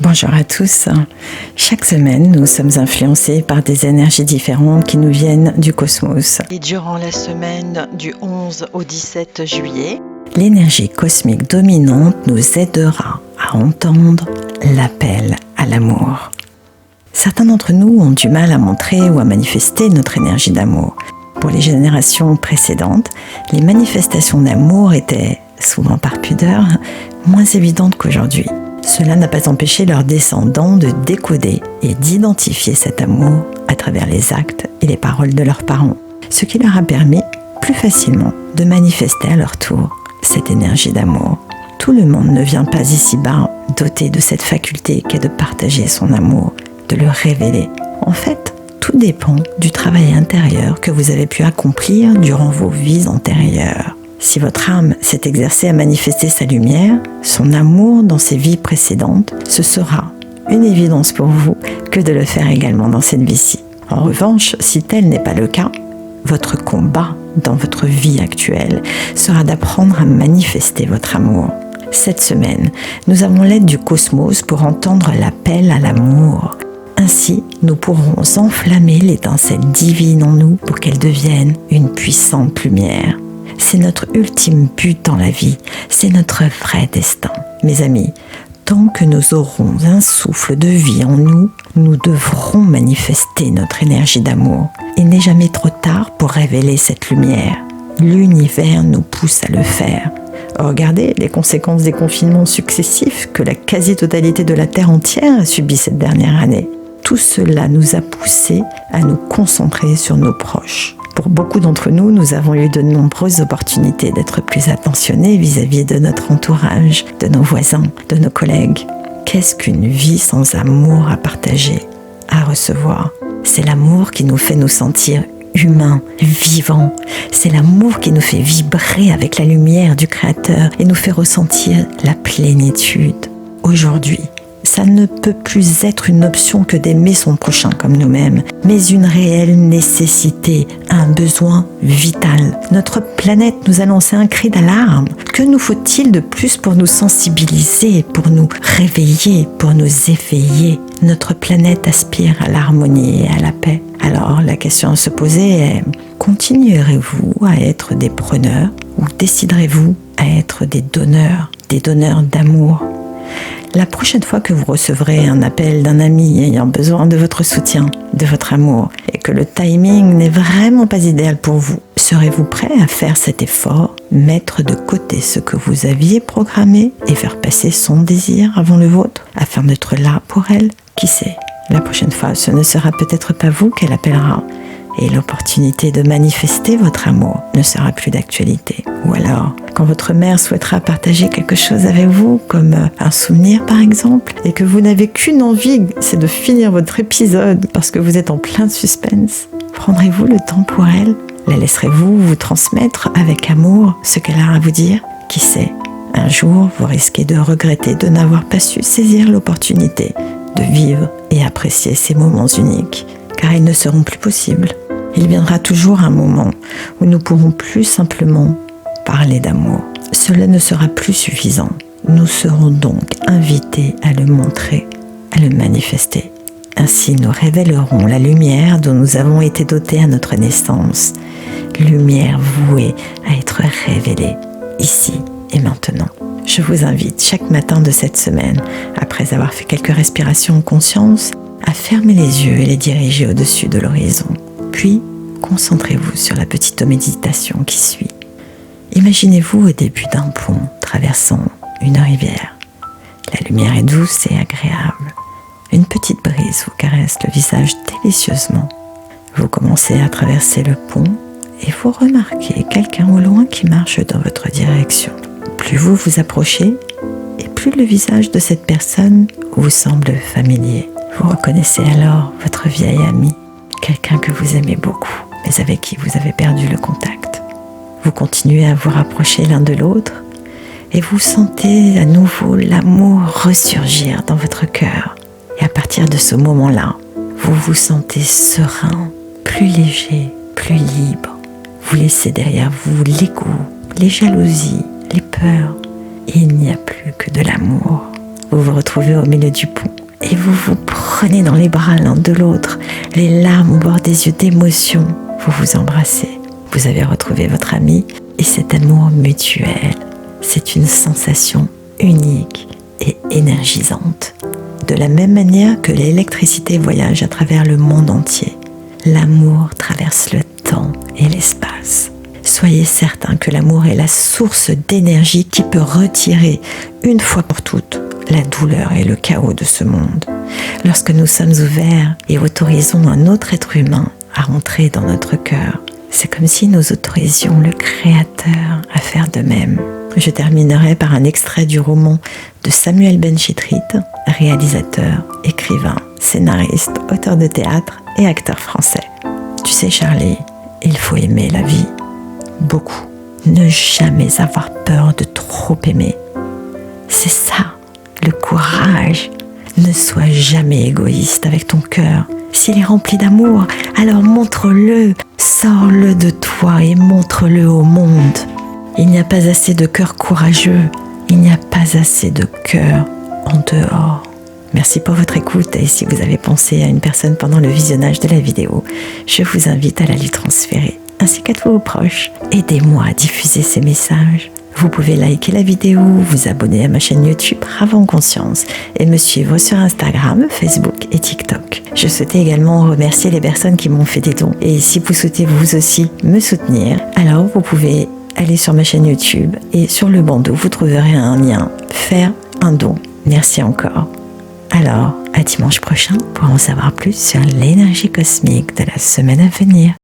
Bonjour à tous. Chaque semaine, nous sommes influencés par des énergies différentes qui nous viennent du cosmos. Et durant la semaine du 11 au 17 juillet, l'énergie cosmique dominante nous aidera à entendre l'appel à l'amour. Certains d'entre nous ont du mal à montrer ou à manifester notre énergie d'amour. Pour les générations précédentes, les manifestations d'amour étaient, souvent par pudeur, moins évidentes qu'aujourd'hui. Cela n'a pas empêché leurs descendants de décoder et d'identifier cet amour à travers les actes et les paroles de leurs parents, ce qui leur a permis plus facilement de manifester à leur tour cette énergie d'amour. Tout le monde ne vient pas ici-bas doté de cette faculté qu'est de partager son amour, de le révéler. En fait, tout dépend du travail intérieur que vous avez pu accomplir durant vos vies antérieures. Si votre âme s'est exercée à manifester sa lumière, son amour dans ses vies précédentes, ce sera une évidence pour vous que de le faire également dans cette vie-ci. En revanche, si tel n'est pas le cas, votre combat dans votre vie actuelle sera d'apprendre à manifester votre amour. Cette semaine, nous avons l'aide du cosmos pour entendre l'appel à l'amour. Ainsi, nous pourrons enflammer l'étincelle divine en nous pour qu'elle devienne une puissante lumière. C'est notre ultime but dans la vie, c'est notre vrai destin. Mes amis, tant que nous aurons un souffle de vie en nous, nous devrons manifester notre énergie d'amour. Il n'est jamais trop tard pour révéler cette lumière. L'univers nous pousse à le faire. Regardez les conséquences des confinements successifs que la quasi-totalité de la Terre entière a subi cette dernière année. Tout cela nous a poussés à nous concentrer sur nos proches. Pour beaucoup d'entre nous, nous avons eu de nombreuses opportunités d'être plus attentionnés vis-à-vis de notre entourage, de nos voisins, de nos collègues. Qu'est-ce qu'une vie sans amour à partager, à recevoir ? C'est l'amour qui nous fait nous sentir humains, vivants. C'est l'amour qui nous fait vibrer avec la lumière du Créateur et nous fait ressentir la plénitude. Aujourd'hui, ça ne peut plus être une option que d'aimer son prochain comme nous-mêmes, mais une réelle nécessité, un besoin vital. Notre planète nous a lancé un cri d'alarme. Que nous faut-il de plus pour nous sensibiliser, pour nous réveiller, pour nous éveiller ? Notre planète aspire à l'harmonie et à la paix. Alors la question à se poser est, continuerez-vous à être des preneurs ou déciderez-vous à être des donneurs d'amour ? La prochaine fois que vous recevrez un appel d'un ami ayant besoin de votre soutien, de votre amour, et que le timing n'est vraiment pas idéal pour vous, serez-vous prêt à faire cet effort, mettre de côté ce que vous aviez programmé et faire passer son désir avant le vôtre, afin d'être là pour elle ? Qui sait ? La prochaine fois, ce ne sera peut-être pas vous qu'elle appellera, et l'opportunité de manifester votre amour ne sera plus d'actualité. Ou alors, quand votre mère souhaitera partager quelque chose avec vous, comme un souvenir par exemple, et que vous n'avez qu'une envie, c'est de finir votre épisode parce que vous êtes en plein suspense, prendrez-vous le temps pour elle ? La laisserez-vous vous transmettre avec amour ce qu'elle a à vous dire ? Qui sait ? Un jour, vous risquez de regretter de n'avoir pas su saisir l'opportunité de vivre et apprécier ces moments uniques, car ils ne seront plus possibles. Il viendra toujours un moment où nous pourrons plus simplement parler d'amour. Cela ne sera plus suffisant. Nous serons donc invités à le montrer, à le manifester. Ainsi, nous révélerons la lumière dont nous avons été dotés à notre naissance. Lumière vouée à être révélée, ici et maintenant. Je vous invite chaque matin de cette semaine, après avoir fait quelques respirations en conscience, à fermer les yeux et les diriger au-dessus de l'horizon. Puis, concentrez-vous sur la petite méditation qui suit. Imaginez-vous au début d'un pont traversant une rivière. La lumière est douce et agréable. Une petite brise vous caresse le visage délicieusement. Vous commencez à traverser le pont et vous remarquez quelqu'un au loin qui marche dans votre direction. Plus vous vous approchez, et plus le visage de cette personne vous semble familier. Vous reconnaissez alors votre vieil ami, quelqu'un que vous aimez beaucoup, mais avec qui vous avez perdu le contact. Vous continuez à vous rapprocher l'un de l'autre et vous sentez à nouveau l'amour ressurgir dans votre cœur. Et à partir de ce moment-là, vous vous sentez serein, plus léger, plus libre. Vous laissez derrière vous l'ego, les jalousies, les peurs. Et il n'y a plus que de l'amour. Vous vous retrouvez au milieu du pont. et vous vous prenez dans les bras l'un de l'autre, les larmes au bord des yeux d'émotion, vous vous embrassez. Vous avez retrouvé votre ami et cet amour mutuel, c'est une sensation unique et énergisante. De la même manière que l'électricité voyage à travers le monde entier, l'amour traverse le temps et l'espace. Soyez certain que l'amour est la source d'énergie qui peut retirer une fois pour toutes la douleur et le chaos de ce monde. Lorsque nous sommes ouverts et autorisons un autre être humain à rentrer dans notre cœur, c'est comme si nous autorisions le Créateur à faire de même. Je terminerai par un extrait du roman de Samuel Benchetrit, réalisateur, écrivain, scénariste, auteur de théâtre et acteur français. Tu sais Charlie, il faut aimer la vie, beaucoup. Ne jamais avoir peur de trop aimer. C'est ça, le courage. Ne sois jamais égoïste avec ton cœur. S'il est rempli d'amour, alors montre-le, sors-le de toi et montre-le au monde. Il n'y a pas assez de cœur courageux, il n'y a pas assez de cœur en dehors. Merci pour votre écoute et si vous avez pensé à une personne pendant le visionnage de la vidéo, je vous invite à la lui transférer, ainsi qu'à tous vos proches. Aidez-moi à diffuser ces messages. Vous pouvez liker la vidéo, vous abonner à ma chaîne YouTube Avant Conscience et me suivre sur Instagram, Facebook et TikTok. Je souhaitais également remercier les personnes qui m'ont fait des dons. Et si vous souhaitez vous aussi me soutenir, alors vous pouvez aller sur ma chaîne YouTube et sur le bandeau, vous trouverez un lien « Faire un don ». Merci encore. Alors, à dimanche prochain pour en savoir plus sur l'énergie cosmique de la semaine à venir.